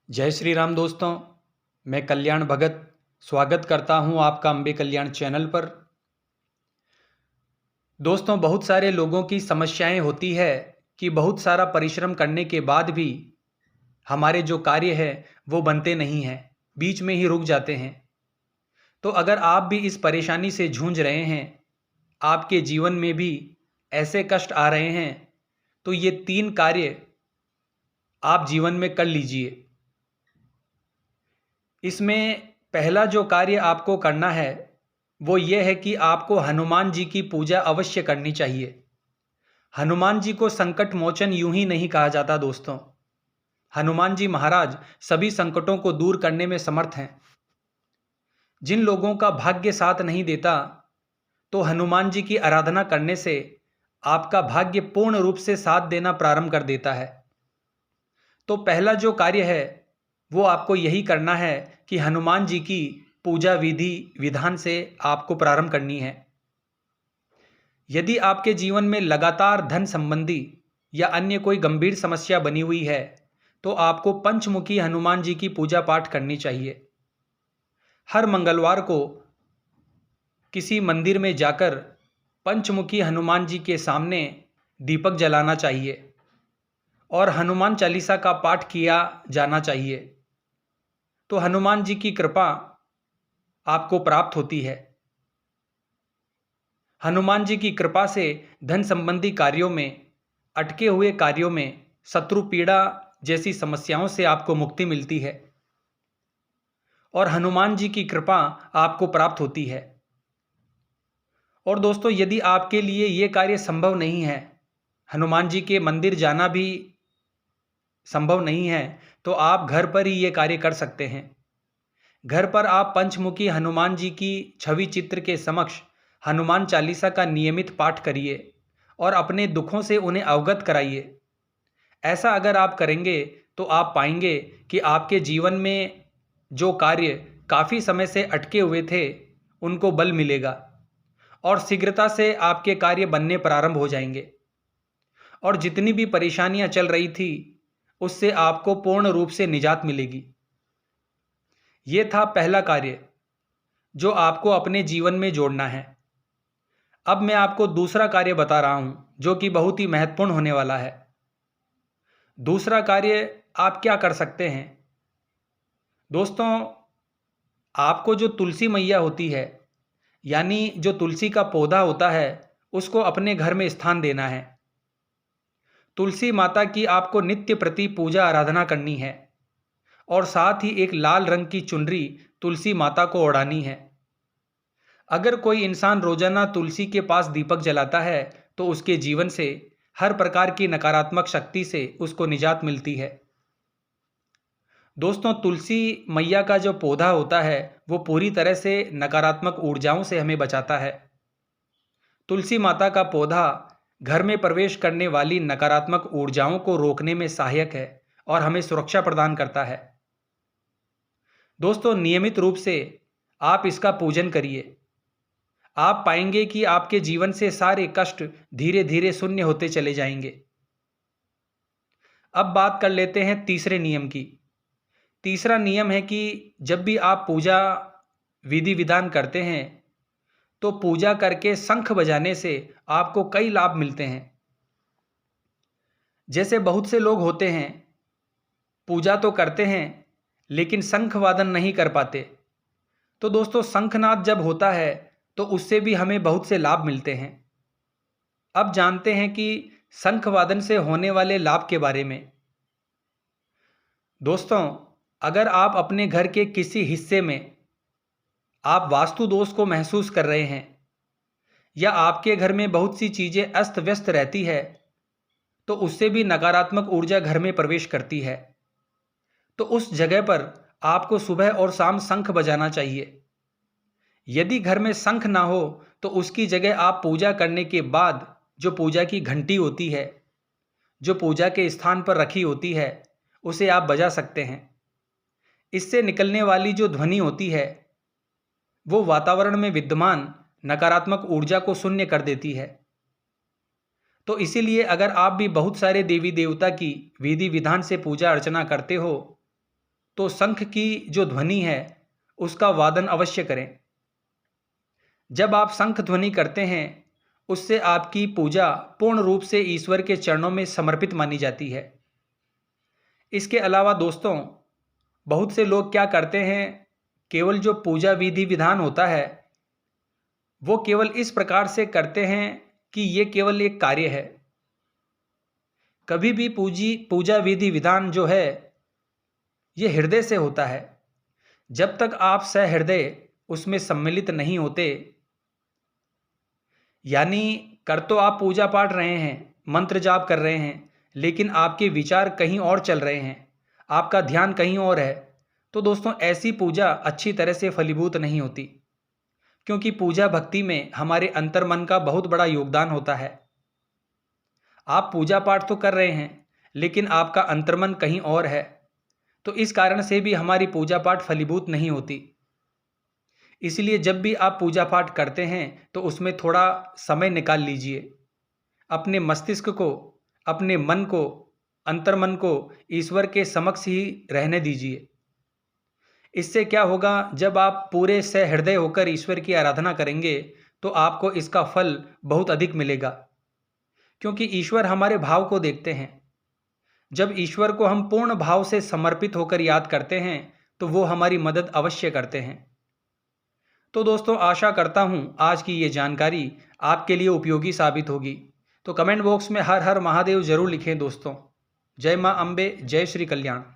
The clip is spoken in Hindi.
जय श्री राम दोस्तों। मैं कल्याण भगत स्वागत करता हूं आपका अंबे कल्याण चैनल पर। दोस्तों, बहुत सारे लोगों की समस्याएं होती है कि बहुत सारा परिश्रम करने के बाद भी हमारे जो कार्य है वो बनते नहीं हैं, बीच में ही रुक जाते हैं। तो अगर आप भी इस परेशानी से जूझ रहे हैं, आपके जीवन में भी ऐसे कष्ट आ रहे हैं, तो ये 3 कार्य आप जीवन में कर लीजिए। इसमें पहला जो कार्य आपको करना है वो ये है कि आपको हनुमान जी की पूजा अवश्य करनी चाहिए। हनुमान जी को संकट मोचन यूं ही नहीं कहा जाता दोस्तों। हनुमान जी महाराज सभी संकटों को दूर करने में समर्थ हैं। जिन लोगों का भाग्य साथ नहीं देता, तो हनुमान जी की आराधना करने से आपका भाग्य पूर्ण रूप से साथ देना प्रारंभ कर देता है। तो पहला जो कार्य है वो आपको यही करना है कि हनुमान जी की पूजा विधि विधान से आपको प्रारंभ करनी है। यदि आपके जीवन में लगातार धन संबंधी या अन्य कोई गंभीर समस्या बनी हुई है, तो आपको पंचमुखी हनुमान जी की पूजा पाठ करनी चाहिए। हर मंगलवार को किसी मंदिर में जाकर पंचमुखी हनुमान जी के सामने दीपक जलाना चाहिए और हनुमान चालीसा का पाठ किया जाना चाहिए। तो हनुमान जी की कृपा आपको प्राप्त होती है। हनुमान जी की कृपा से धन संबंधी कार्यों में, अटके हुए कार्यों में, शत्रु पीड़ा जैसी समस्याओं से आपको मुक्ति मिलती है और हनुमान जी की कृपा आपको प्राप्त होती है। और दोस्तों, यदि आपके लिए ये कार्य संभव नहीं है, हनुमान जी के मंदिर जाना भी संभव नहीं है, तो आप घर पर ही ये कार्य कर सकते हैं। घर पर आप पंचमुखी हनुमान जी की छवि चित्र के समक्ष हनुमान चालीसा का नियमित पाठ करिए और अपने दुखों से उन्हें अवगत कराइए। ऐसा अगर आप करेंगे तो आप पाएंगे कि आपके जीवन में जो कार्य काफ़ी समय से अटके हुए थे उनको बल मिलेगा और शीघ्रता से आपके कार्य बनने प्रारंभ हो जाएंगे और जितनी भी परेशानियां चल रही थी उससे आपको पूर्ण रूप से निजात मिलेगी। ये था पहला कार्य जो आपको अपने जीवन में जोड़ना है। अब मैं आपको दूसरा कार्य बता रहा हूं जो कि बहुत ही महत्वपूर्ण होने वाला है। दूसरा कार्य आप क्या कर सकते हैं दोस्तों? आपको जो तुलसी मैया होती है, यानी जो तुलसी का पौधा होता है, उसको अपने घर में स्थान देना है। तुलसी माता की आपको नित्य प्रति पूजा आराधना करनी है और साथ ही एक लाल रंग की चुनरी तुलसी माता को ओढ़ानी है। अगर कोई इंसान रोजाना तुलसी के पास दीपक जलाता है तो उसके जीवन से हर प्रकार की नकारात्मक शक्ति से उसको निजात मिलती है। दोस्तों, तुलसी मैया का जो पौधा होता है वो पूरी तरह से नकारात्मक ऊर्जाओं से हमें बचाता है। तुलसी माता का पौधा घर में प्रवेश करने वाली नकारात्मक ऊर्जाओं को रोकने में सहायक है और हमें सुरक्षा प्रदान करता है। दोस्तों, नियमित रूप से आप इसका पूजन करिए। आप पाएंगे कि आपके जीवन से सारे कष्ट धीरे धीरे शून्य होते चले जाएंगे। अब बात कर लेते हैं तीसरे नियम की। तीसरा नियम है कि जब भी आप पूजा विधि विधान करते हैं तो पूजा करके शंख बजाने से आपको कई लाभ मिलते हैं। जैसे बहुत से लोग होते हैं, पूजा तो करते हैं लेकिन शंख वादन नहीं कर पाते। तो दोस्तों, शंखनाद जब होता है तो उससे भी हमें बहुत से लाभ मिलते हैं। अब जानते हैं कि शंख वादन से होने वाले लाभ के बारे में। दोस्तों, अगर आप अपने घर के किसी हिस्से में आप वास्तु दोष को महसूस कर रहे हैं या आपके घर में बहुत सी चीजें अस्त व्यस्त रहती है, तो उससे भी नकारात्मक ऊर्जा घर में प्रवेश करती है। तो उस जगह पर आपको सुबह और शाम शंख बजाना चाहिए। यदि घर में शंख ना हो तो उसकी जगह आप पूजा करने के बाद जो पूजा की घंटी होती है, जो पूजा के स्थान पर रखी होती है, उसे आप बजा सकते हैं। इससे निकलने वाली जो ध्वनि होती है वो वातावरण में विद्यमान नकारात्मक ऊर्जा को शून्य कर देती है। तो इसीलिए अगर आप भी बहुत सारे देवी देवता की विधि विधान से पूजा अर्चना करते हो तो शंख की जो ध्वनि है उसका वादन अवश्य करें। जब आप शंख ध्वनि करते हैं उससे आपकी पूजा पूर्ण रूप से ईश्वर के चरणों में समर्पित मानी जाती है। इसके अलावा दोस्तों, बहुत से लोग क्या करते हैं, केवल जो पूजा विधि विधान होता है वो केवल इस प्रकार से करते हैं कि ये केवल एक कार्य है। कभी भी पूजा विधि विधान जो है ये हृदय से होता है। जब तक आप सहृदय उसमें सम्मिलित नहीं होते, यानी कर तो आप पूजा पाठ रहे हैं, मंत्र जाप कर रहे हैं, लेकिन आपके विचार कहीं और चल रहे हैं, आपका ध्यान कहीं और है, तो दोस्तों ऐसी पूजा अच्छी तरह से फलीभूत नहीं होती। क्योंकि पूजा भक्ति में हमारे अंतर्मन का बहुत बड़ा योगदान होता है। आप पूजा पाठ तो कर रहे हैं लेकिन आपका अंतर्मन कहीं और है, तो इस कारण से भी हमारी पूजा पाठ फलीभूत नहीं होती। इसलिए जब भी आप पूजा पाठ करते हैं तो उसमें थोड़ा समय निकाल लीजिए। अपने मस्तिष्क को, अपने मन को, अंतर्मन को ईश्वर के समक्ष ही रहने दीजिए। इससे क्या होगा, जब आप पूरे सहृदय होकर ईश्वर की आराधना करेंगे तो आपको इसका फल बहुत अधिक मिलेगा। क्योंकि ईश्वर हमारे भाव को देखते हैं। जब ईश्वर को हम पूर्ण भाव से समर्पित होकर याद करते हैं तो वो हमारी मदद अवश्य करते हैं। तो दोस्तों, आशा करता हूं आज की ये जानकारी आपके लिए उपयोगी साबित होगी। तो कमेंट बॉक्स में हर हर महादेव जरूर लिखें दोस्तों। जय मां अम्बे, जय श्री कल्याण।